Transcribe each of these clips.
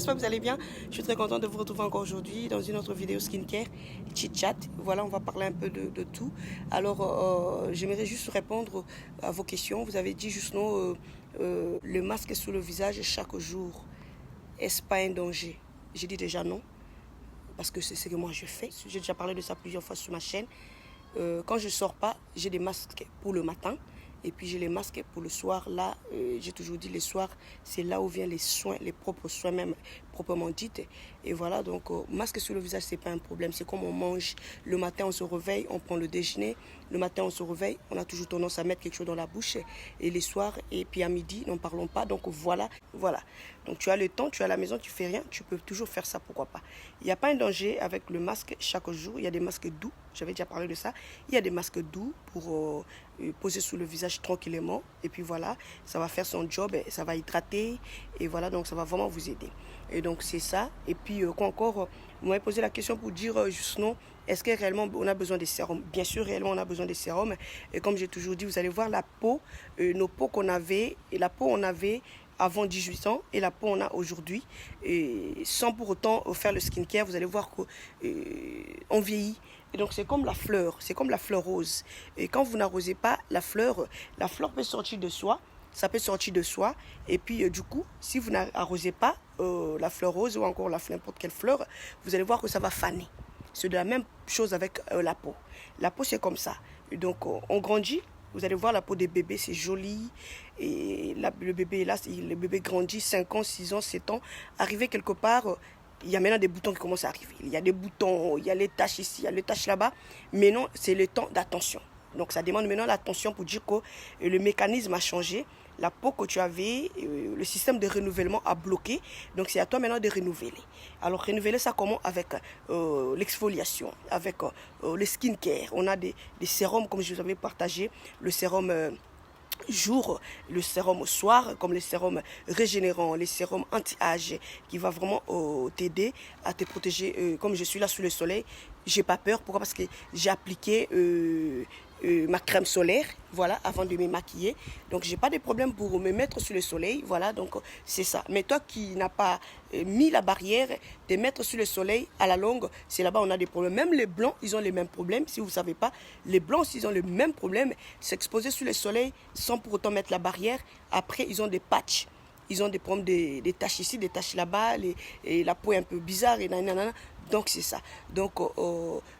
j'espère que vous allez bien. Je suis très contente de vous retrouver encore aujourd'hui dans une autre vidéo skincare, chit chat. Voilà, on va parler un peu de tout. Alors, j'aimerais juste répondre à vos questions. Vous avez dit juste non, le masque sous le visage chaque jour, est-ce pas un danger? J'ai dit déjà non, parce que c'est ce que moi je fais. J'ai déjà parlé de ça plusieurs fois sur ma chaîne. Quand je sors pas, j'ai des masques pour le matin. Et puis j'ai les masques pour le soir. Là, j'ai toujours dit les soirs, c'est là où viennent les soins, les propres soins même proprement dites. Et voilà, donc masque sur le visage, c'est pas un problème. C'est comme on mange. Le matin, on se réveille, on prend le déjeuner. Le matin, on se réveille, on a toujours tendance à mettre quelque chose dans la bouche. Et les soirs, et puis à midi, n'en parlons pas. Donc voilà. Donc tu as le temps, tu es à la maison, tu fais rien, tu peux toujours faire ça, pourquoi pas. Il n'y a pas un danger avec le masque chaque jour. Il y a des masques doux, j'avais déjà parlé de ça. Il y a des masques doux pour poser sous le visage tranquillement. Et puis voilà, ça va faire son job, ça va hydrater. Et voilà, donc ça va vraiment vous aider. Et donc c'est ça. Et puis quoi encore, vous m'avez posé la question pour dire juste non, est-ce que réellement on a besoin des sérums? Bien sûr, réellement on a besoin des sérums. Et comme j'ai toujours dit, vous allez voir la peau, nos peaux qu'on avait, et la peau on avait avant 18 ans et la peau on a aujourd'hui, sans pour autant faire le skincare. Vous allez voir qu'on vieillit. Et donc c'est comme la fleur rose. Et quand vous n'arrosez pas la fleur peut sortir de soi. Ça peut sortir de soi. Et puis du coup, si vous n'arrosez pas la fleur rose ou encore n'importe quelle fleur, vous allez voir que ça va faner. C'est de la même chose avec la peau. La peau c'est comme ça. Et donc on grandit. Vous allez voir la peau des bébés, c'est joli. Et le bébé là, le bébé grandit 5 ans, 6 ans, 7 ans. Arrivé quelque part, il y a maintenant des boutons qui commencent à arriver. Il y a des boutons, il y a les taches ici, il y a les taches là-bas. Mais non, c'est le temps d'attention. Donc ça demande maintenant l'attention pour dire que le mécanisme a changé. La peau que tu avais, le système de renouvellement a bloqué. Donc c'est à toi maintenant de renouveler. Alors renouveler ça comment? Avec l'exfoliation, avec le skincare. On a des sérums comme je vous avais partagé. Le sérum jour, le sérum au soir, comme les sérums régénérants, les sérums anti-âge, qui va vraiment t'aider à te protéger. Comme je suis là sous le soleil, j'ai pas peur. Pourquoi? Parce que j'ai appliqué ma crème solaire, voilà, avant de me maquiller. Donc j'ai pas de problème pour me mettre sur le soleil, voilà, donc c'est ça. Mais toi qui n'as pas mis la barrière, de mettre sur le soleil à la longue, c'est là-bas on a des problèmes. Même les blancs, ils ont les mêmes problèmes. Si vous savez pas, les blancs, ils ont le même problème. S'exposer sur le soleil sans pour autant mettre la barrière. Après, ils ont des patchs. Ils ont des problèmes, des taches ici, des taches là-bas, et la peau est un peu bizarre, et nanana. Donc c'est ça. Donc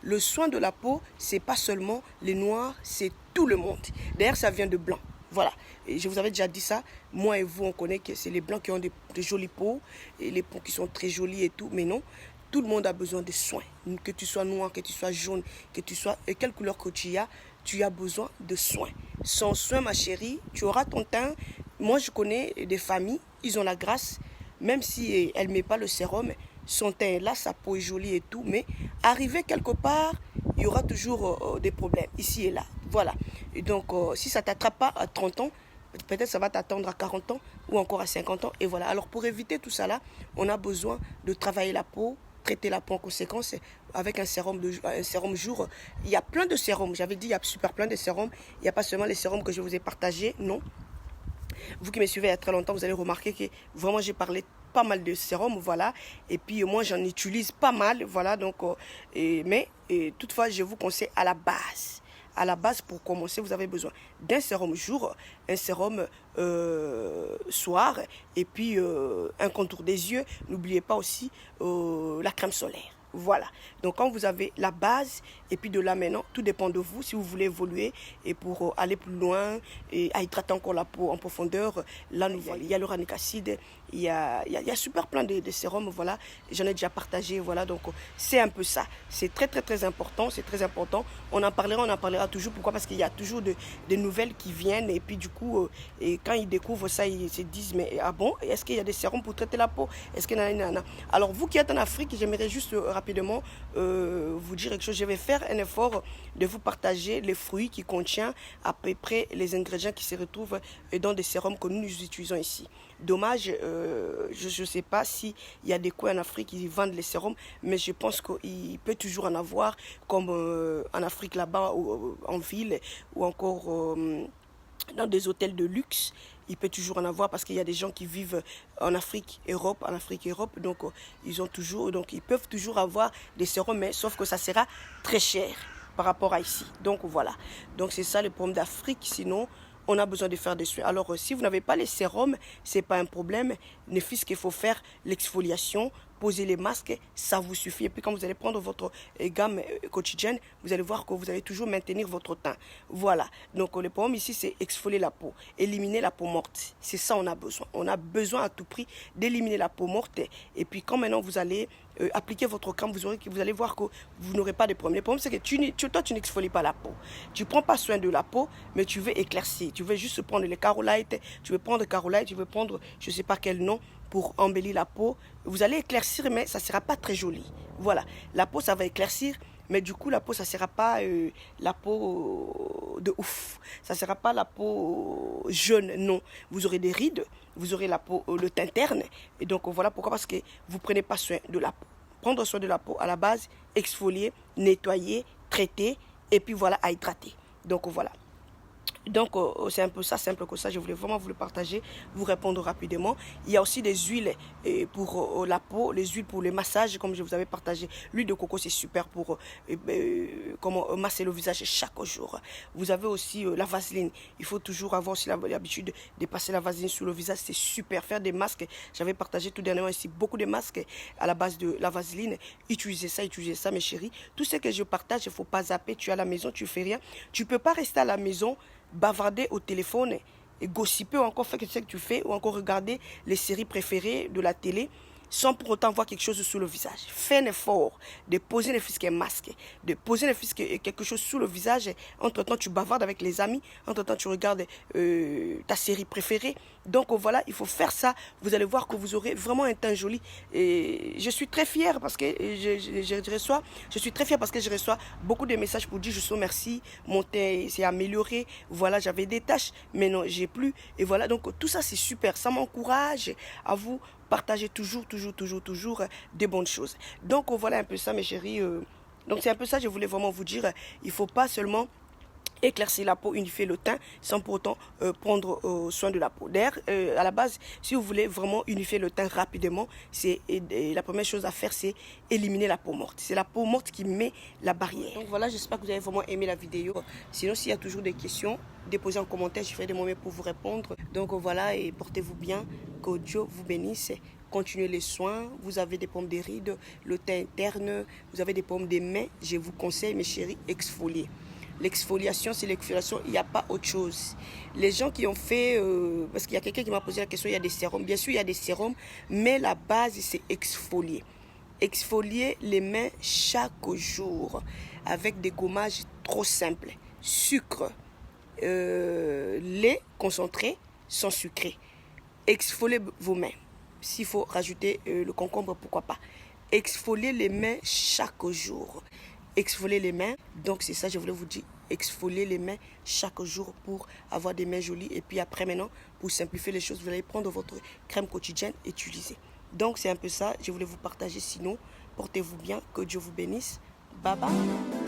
le soin de la peau, c'est pas seulement les noirs, c'est tout le monde. D'ailleurs, ça vient de blanc. Voilà. Et je vous avais déjà dit ça. Moi et vous, on connaît que c'est les blancs qui ont des jolies peaux, et les peaux qui sont très jolies et tout. Mais non, tout le monde a besoin de soins. Que tu sois noir, que tu sois jaune, que tu sois quelle couleur que tu as besoin de soins. Sans soin, ma chérie, tu auras ton teint. Moi, je connais des familles, ils ont la grâce, même si elle ne met pas le sérum, son teint est là, sa peau est jolie et tout, mais arrivé quelque part, il y aura toujours des problèmes, ici et là. Voilà. Et donc, si ça ne t'attrape pas à 30 ans, peut-être ça va t'attendre à 40 ans ou encore à 50 ans. Et voilà. Alors, pour éviter tout ça là, on a besoin de travailler la peau, traiter la peau en conséquence avec un sérum jour. Il y a plein de sérums. J'avais dit, il y a super plein de sérums. Il n'y a pas seulement les sérums que je vous ai partagés, non. Vous qui me suivez il y a très longtemps, vous allez remarquer que vraiment j'ai parlé pas mal de sérums, voilà. Et puis moi j'en utilise pas mal, voilà. Donc, mais toutefois je vous conseille à la base. À la base, pour commencer, vous avez besoin d'un sérum jour, un sérum soir, et puis un contour des yeux. N'oubliez pas aussi la crème solaire. Voilà. Donc quand vous avez la base, et puis de là maintenant, tout dépend de vous. Si vous voulez évoluer et pour aller plus loin et à hydrater encore la peau en profondeur, là il y a l'uranic acide, il y a super plein de sérums, voilà. J'en ai déjà partagé, voilà. Donc c'est un peu ça. C'est très très très important, c'est très important. On en parlera toujours. Pourquoi? Parce qu'il y a toujours des nouvelles qui viennent, et puis du coup, et quand ils découvrent ça, ils se disent mais ah bon, est-ce qu'il y a des sérums pour traiter la peau? Est-ce que Alors vous qui êtes en Afrique, j'aimerais juste rapidement vous dire quelque chose. Je vais faire un effort de vous partager les fruits qui contiennent à peu près les ingrédients qui se retrouvent dans des sérums que nous utilisons ici. Dommage, je ne sais pas s'il y a des coins en Afrique qui vendent les sérums, mais je pense qu'il peut toujours en avoir, comme en Afrique là-bas, en ville, ou encore dans des hôtels de luxe. Il peut toujours en avoir parce qu'il y a des gens qui vivent en Afrique, Europe, donc ils peuvent toujours avoir des sérums, mais sauf que ça sera très cher par rapport à ici. Donc voilà. Donc c'est ça le problème d'Afrique. Sinon, on a besoin de faire des soins. Alors si vous n'avez pas les sérums, c'est pas un problème. Ne fût-ce qu'il faut faire l'exfoliation, poser les masques, ça vous suffit. Et puis quand vous allez prendre votre gamme quotidienne, vous allez voir que vous allez toujours maintenir votre teint. Voilà. Donc le problème ici, c'est exfolier la peau, éliminer la peau morte. C'est ça on a besoin. On a besoin à tout prix d'éliminer la peau morte. Et puis quand maintenant vous allez appliquer votre crème, vous allez voir que vous n'aurez pas de problème. Le problème, c'est que toi, tu n'exfolies pas la peau. Tu ne prends pas soin de la peau, mais tu veux éclaircir. Tu veux juste prendre les Carolite, tu veux prendre Carolite, tu veux prendre je ne sais pas quel nom pour embellir la peau. Vous allez éclaircir, mais ça ne sera pas très joli. Voilà. La peau, ça va éclaircir, mais du coup, la peau, ça ne sera pas la peau de ouf. Ça ne sera pas la peau jaune, non. Vous aurez des rides, vous aurez la peau, le teint terne. Et donc, voilà pourquoi. Parce que vous ne prenez pas soin de la peau. Prendre soin de la peau, à la base, exfolier, nettoyer, traiter, et puis voilà, à hydrater. Donc, voilà. Donc, c'est un peu ça, simple que ça. Je voulais vraiment vous le partager, vous répondre rapidement. Il y a aussi des huiles pour la peau, les huiles pour les massages, comme je vous avais partagé. L'huile de coco, c'est super pour masser le visage chaque jour. Vous avez aussi la vaseline. Il faut toujours avoir aussi l'habitude de passer la vaseline sur le visage. C'est super. Faire des masques. J'avais partagé tout dernièrement ici beaucoup de masques à la base de la vaseline. Utilisez ça, mes chéris. Tout ce que je partage, il ne faut pas zapper. Tu es à la maison, tu ne fais rien. Tu ne peux pas rester à la maison bavarder au téléphone et gossiper ou encore faire ce que tu fais ou encore regarder les séries préférées de la télé sans pour autant voir quelque chose sous le visage. Fais un effort de poser ne fût-ce qu'un masque, de poser ne fût-ce que quelque chose sous le visage. Entre-temps, tu bavardes avec les amis. Entre-temps, tu regardes ta série préférée. Donc voilà, il faut faire ça. Vous allez voir que vous aurez vraiment un teint joli. Et je suis très fière parce que je reçois beaucoup de messages pour dire je suis merci, mon teint s'est amélioré. Voilà, j'avais des taches, mais non, j'ai plus. Et voilà, donc tout ça c'est super. Ça m'encourage à vous partager toujours des bonnes choses. Donc voilà un peu ça, mes chéris. Donc c'est un peu ça, je voulais vraiment vous dire. Il ne faut pas seulement éclaircir la peau, unifier le teint sans pour autant prendre soin de la peau. D'ailleurs, à la base, si vous voulez vraiment unifier le teint rapidement, la première chose à faire, c'est éliminer la peau morte. C'est la peau morte qui met la barrière. Donc voilà, j'espère que vous avez vraiment aimé la vidéo. Sinon, s'il y a toujours des questions, déposez en commentaire, je ferai des moments pour vous répondre. Donc voilà, et portez-vous bien, que Dieu vous bénisse. Continuez les soins, vous avez des pommes des rides, le teint interne, vous avez des pommes des mains, je vous conseille, mes chéris, exfolier. L'exfoliation, c'est l'exfoliation, il n'y a pas autre chose. Les gens qui ont fait, parce qu'il y a quelqu'un qui m'a posé la question, il y a des sérums. Bien sûr, il y a des sérums, mais la base, c'est exfolier. Exfolier les mains chaque jour avec des gommages trop simples. Sucre, lait concentré, sans sucré. Exfolier vos mains. S'il faut rajouter le concombre, pourquoi pas. Exfolier les mains chaque jour. Exfolier les mains, donc c'est ça je voulais vous dire, exfolier les mains chaque jour pour avoir des mains jolies. Et puis après maintenant, pour simplifier les choses, vous allez prendre votre crème quotidienne et utiliser. Donc c'est un peu ça, je voulais vous partager. Sinon, portez-vous bien, que Dieu vous bénisse. Bye bye.